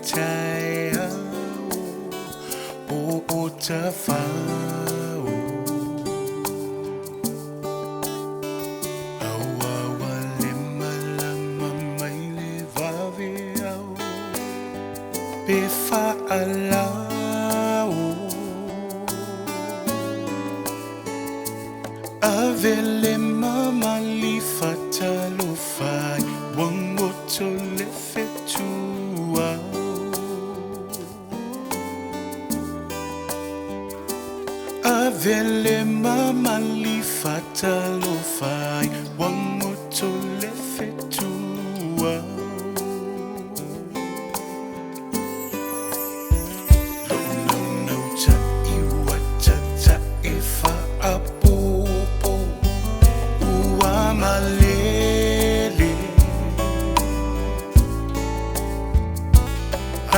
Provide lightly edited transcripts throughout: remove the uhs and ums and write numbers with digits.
chai o ta fa be fa alau avele mama li fatalo fai wango to le fetua avele mama li fatalo fai wango to le fetua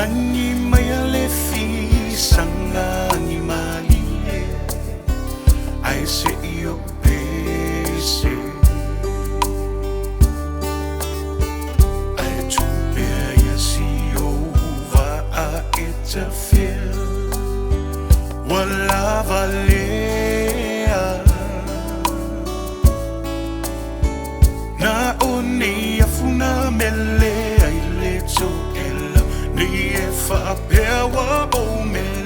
Ani maya le fi sanga ni mali I say yo base I to bear ya see over a interfere wala valea na oni afuna mele ai le to ni fa pewa o me